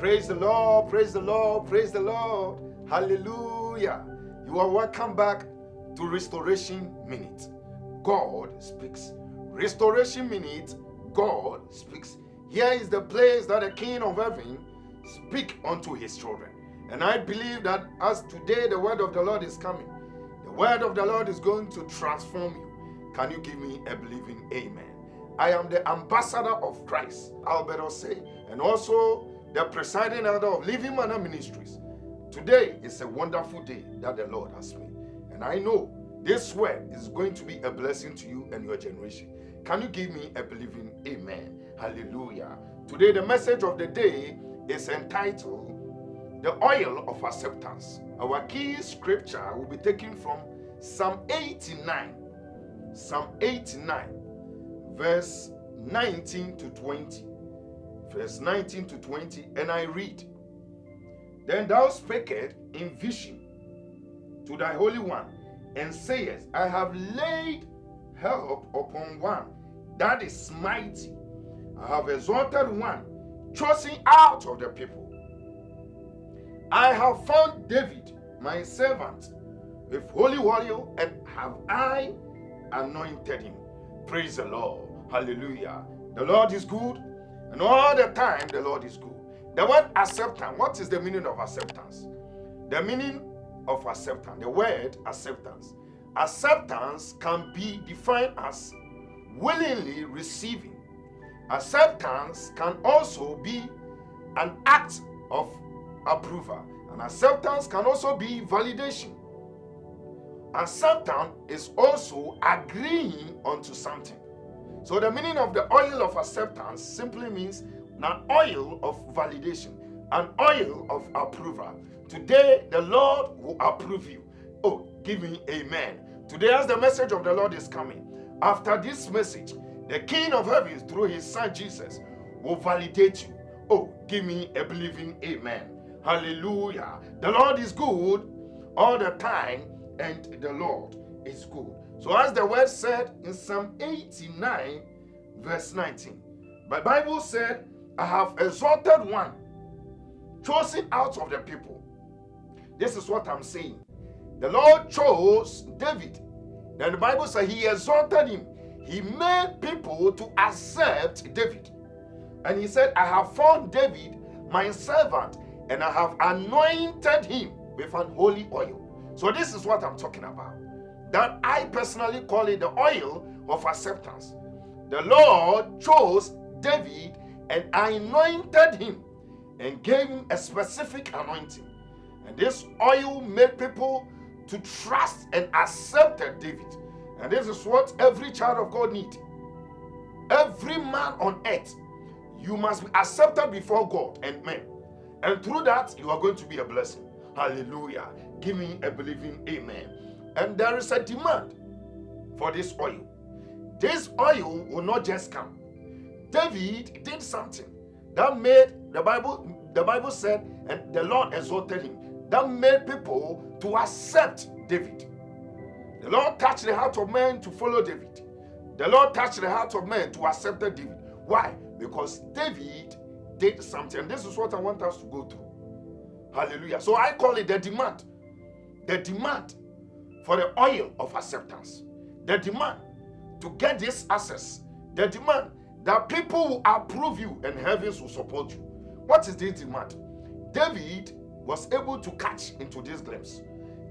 Praise the Lord, praise the Lord, praise the Lord. Hallelujah. You are welcome back to Restoration Minute. God speaks. Restoration Minute, God speaks. Here is the place that the King of Heaven speak unto his children. And I believe that as today the word of the Lord is coming, the word of the Lord is going to transform you. Can you give me a believing amen? I am the ambassador of Christ, Albert Osei, and also the presiding elder of Living Manna Ministries. Today is a wonderful day that the Lord has made. And I know this word is going to be a blessing to you and your generation. Can you give me a believing amen? Hallelujah. Today the message of the day is entitled The Oil of Acceptance. Our key scripture will be taken from Psalm 89. Psalm 89, verse 19 to 20. Verse 19 to 20, and I read, Then thou spakest in vision to thy Holy One, and sayest, I have laid help upon one that is mighty. I have exalted one, chosen out of the people. I have found David, my servant, with holy oil, and have I anointed him. Praise the Lord. Hallelujah. The Lord is good, and all the time the Lord is good. The word acceptance, what is the meaning of acceptance? The meaning of acceptance, the word acceptance. Acceptance can be defined as willingly receiving. Acceptance can also be an act of approval. And acceptance can also be validation. Acceptance is also agreeing onto something. So the meaning of the oil of acceptance simply means an oil of validation, an oil of approval. Today the Lord will approve you. Oh, give me amen. Today as the message of the Lord is coming, after this message, the King of Heaven through his son Jesus will validate you. Oh, give me a believing amen. Hallelujah. The Lord is good all the time, and the Lord is good. So as the word said in Psalm 89, verse 19, the Bible said, I have exalted one, chosen out of the people. This is what I'm saying. The Lord chose David. Then the Bible said he exalted him. He made people to accept David. And he said, I have found David, my servant, and I have anointed him with an holy oil. So this is what I'm talking about. That I personally call it the oil of acceptance. The Lord chose David and anointed him and gave him a specific anointing. And this oil made people to trust and accept David. And this is what every child of God needs. Every man on earth, you must be accepted before God and men. And through that, you are going to be a blessing. Hallelujah. Give me a believing amen. And there is a demand for this oil. This oil will not just come. David did something that made the Bible said, and the Lord exalted him, that made people to accept David. The Lord touched the heart of men to follow David. The Lord touched the heart of men to accept David. Why? Because David did something. And this is what I want us to go through. Hallelujah. So I call it the demand. The demand for the oil of acceptance. The demand to get this access. The demand that people will approve you and heavens will support you. What is this demand? David was able to catch into this glimpse.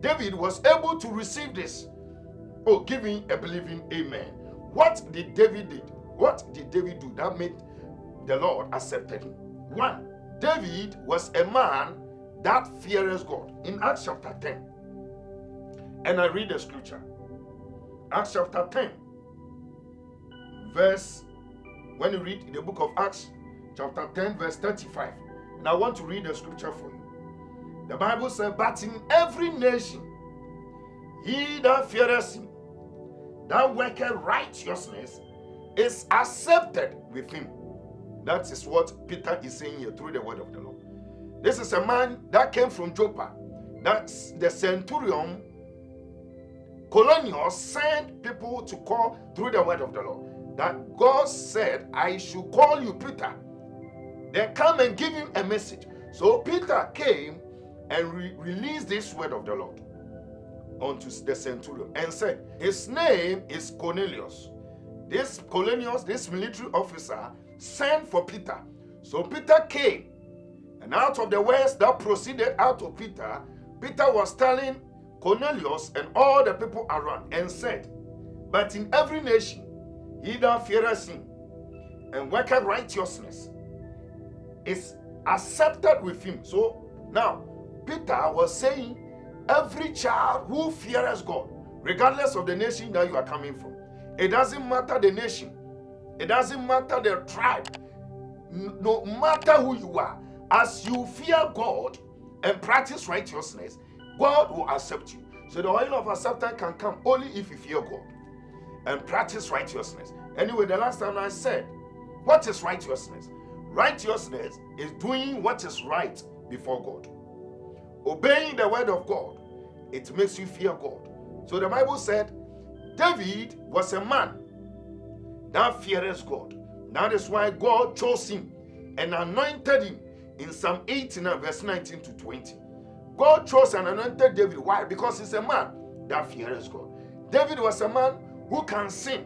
David was able to receive this. Oh, give me a believing amen. What did David do? What did David do that made the Lord accept him? One, David was a man that fears God. In Acts chapter 10, and I read the scripture. Acts chapter 10, verse, when you read the book of Acts, chapter 10, verse 35, and I want to read the scripture for you. The Bible says, but in every nation, he that feareth him, that worketh righteousness, is accepted with him. That is what Peter is saying here through the word of the Lord. This is a man that came from Joppa. That's the centurion colonial sent people to call through the word of the Lord. That God said, I should call you Peter. Then come and give him a message. So Peter came and released this word of the Lord unto the centurion and said, his name is Cornelius. This Cornelius, this military officer, sent for Peter. So Peter came, and out of the words that proceeded out of Peter, Peter was telling Cornelius and all the people around and said, but in every nation, he that feareth him and worketh righteousness is accepted with him. So now, Peter was saying, every child who fears God, regardless of the nation that you are coming from, it doesn't matter the nation, it doesn't matter the tribe, no matter who you are, as you fear God and practice righteousness, God will accept you. So the oil of acceptance can come only if you fear God and practice righteousness. Anyway, the last time I said, what is righteousness? Righteousness is doing what is right before God. Obeying the word of God, it makes you fear God. So the Bible said, David was a man that fears God. That is why God chose him and anointed him in Psalm 89 verse 19 to 20. God chose and anointed David. Why? Because he's a man that fears God. David was a man who can sin,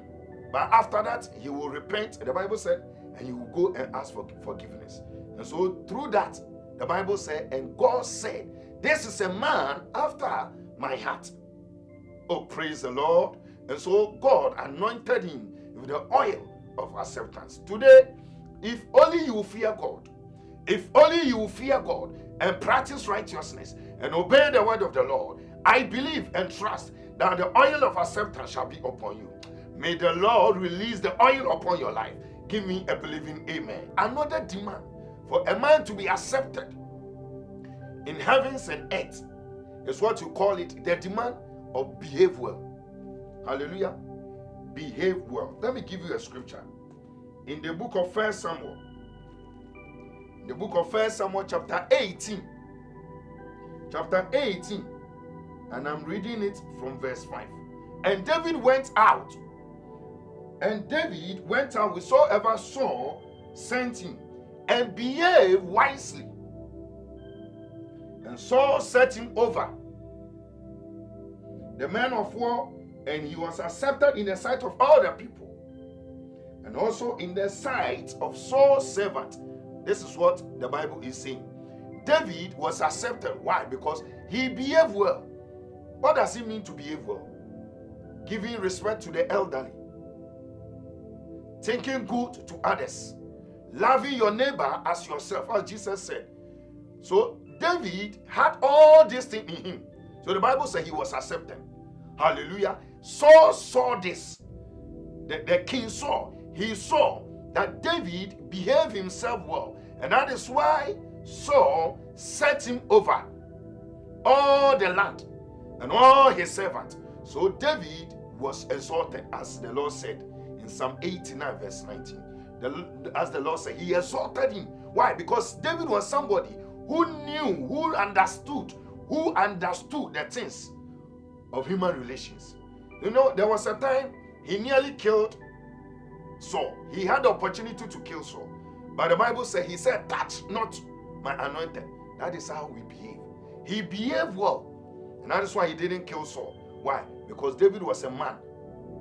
but after that he will repent, the Bible said, and he will go and ask for forgiveness. And so through that, the Bible said, and God said, this is a man after my heart. Oh, praise the Lord. And so God anointed him with the oil of acceptance. Today, if only you fear God, if only you fear God and practice righteousness and obey the word of the Lord, I believe and trust that the oil of acceptance shall be upon you. May the Lord release the oil upon your life. Give me a believing amen. Another demand for a man to be accepted in heavens and earth is what you call it, the demand of behave well. Hallelujah. Behave well. Let me give you a scripture. In the book of 1 Samuel, the book of 1 Samuel chapter 18, and I'm reading it from verse 5. And David went out, whosoever Saul sent him, and behaved wisely. And Saul set him over the man of war, and he was accepted in the sight of all the people, and also in the sight of Saul's servant. This is what the Bible is saying. David was accepted. Why? Because he behaved well. What does it mean to behave well? Giving respect to the elderly, thinking good to others, loving your neighbor as yourself, as Jesus said. So David had all these things in him. So the Bible said he was accepted. Hallelujah. Saul saw this. The king saw. He saw that David behaved himself well. And that is why Saul set him over all the land and all his servants. So David was exalted, as the Lord said in Psalm 89 verse 19. As the Lord said, he exalted him. Why? Because David was somebody who knew, who understood the things of human relations. You know, there was a time he nearly killed Saul. He had the opportunity to kill Saul. But the Bible said, he said, touch not my anointed. That is how we behave. He behaved well. And that is why he didn't kill Saul. Why? Because David was a man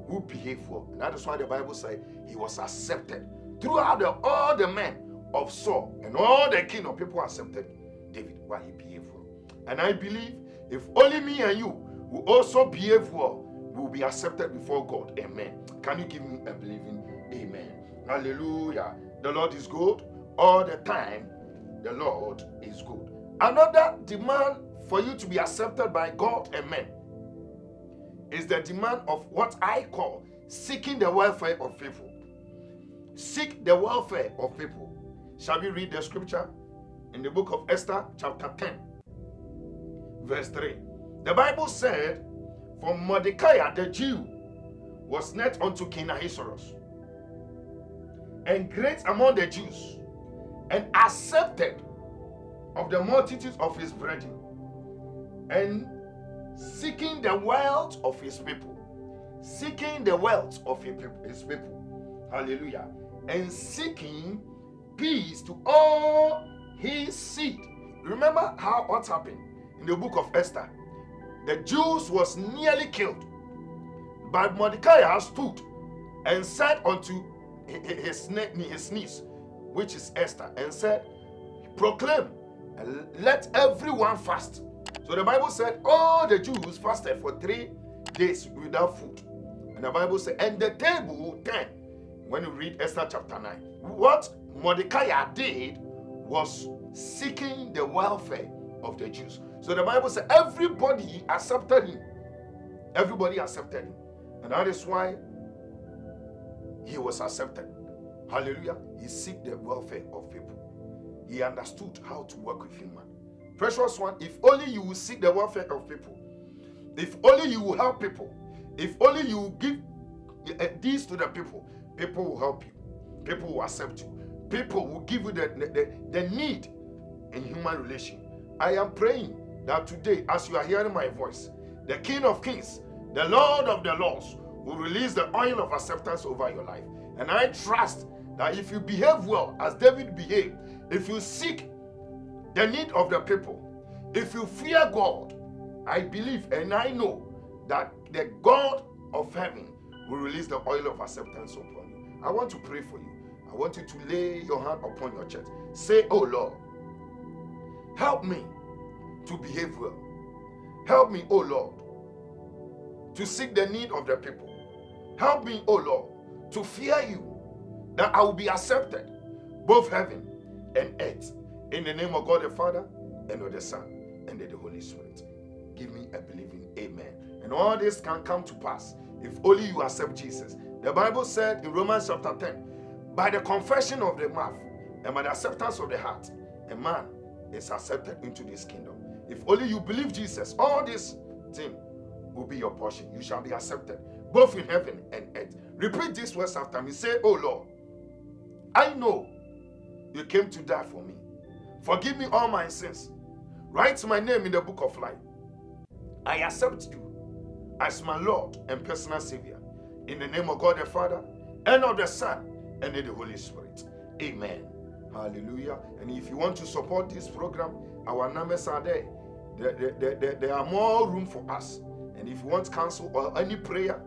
who behaved well. And that is why the Bible said he was accepted. Throughout all the men of Saul and all the king of people accepted David, why he behaved well. And I believe if only me and you who also behave well, we will be accepted before God. Amen. Can you give me a believing amen? Hallelujah. The Lord is good all the time. The Lord is good. Another demand for you to be accepted by God and men is the demand of what I call seeking the welfare of people. Seek the welfare of people. Shall we read the scripture in the book of Esther, chapter 10, verse 3? The Bible said, for Mordecai the Jew was net unto King Ahasuerus, and great among the Jews, and accepted of the multitude of his brethren, and seeking the wealth of his people. Seeking the wealth of his people. Hallelujah. And seeking peace to all his seed. remember what happened in the book of Esther. The Jews was nearly killed, but Mordecai stood and said unto his niece, which is Esther, and said, proclaim, and let everyone fast. So the Bible said all the Jews fasted for 3 days without food. And the Bible said, and the table turned. When you read Esther chapter 9, what Mordecai did was seeking the welfare of the Jews. So the Bible said everybody accepted him. Everybody accepted him. And that is why he was accepted. Hallelujah. He seek the welfare of people. He understood how to work with human. Precious one, if only you will seek the welfare of people, if only you will help people, if only you will give this to the people, people will help you. People will accept you. People will give you the need in human relation. I am praying that today, as you are hearing my voice, the King of Kings, the Lord of the Lords, will release the oil of acceptance over your life. And I trust that if you behave well, as David behaved, if you seek the need of the people, if you fear God, I believe and I know that the God of heaven will release the oil of acceptance upon you. I want to pray for you. I want you to lay your hand upon your chest. Say, oh Lord, help me to behave well. Help me, oh Lord, to seek the need of the people. Help me, oh Lord, to fear you, that I will be accepted, both heaven and earth. In the name of God the Father, and of the Son, and of the Holy Spirit. Give me a believing amen. And all this can come to pass if only you accept Jesus. The Bible said in Romans chapter 10, by the confession of the mouth and by the acceptance of the heart, a man is accepted into this kingdom. If only you believe Jesus, all this thing will be your portion. You shall be accepted, both in heaven and earth. Repeat these words after me. Say, oh Lord, I know you came to die for me. Forgive me all my sins. Write my name in the book of life. I accept you as my Lord and personal Savior. In the name of God the Father, and of the Son, and of the Holy Spirit. Amen. Hallelujah. And if you want to support this program, our numbers are there. There are more room for us. And if you want counsel or any prayer,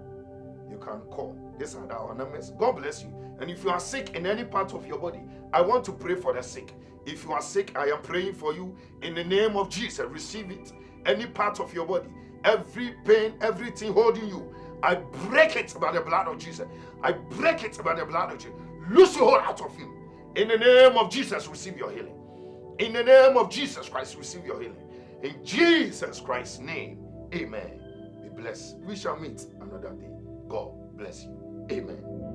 you can call. These are our numbers. God bless you. And if you are sick in any part of your body, I want to pray for the sick. If you are sick, I am praying for you in the name of Jesus. Receive it. Any part of your body, every pain, everything holding you, I break it by the blood of Jesus. I break it by the blood of Jesus. Loose your hold out of him. In the name of Jesus, receive your healing. In the name of Jesus Christ, receive your healing. In Jesus Christ's name, amen. Be blessed. We shall meet another day. God bless you. Amen.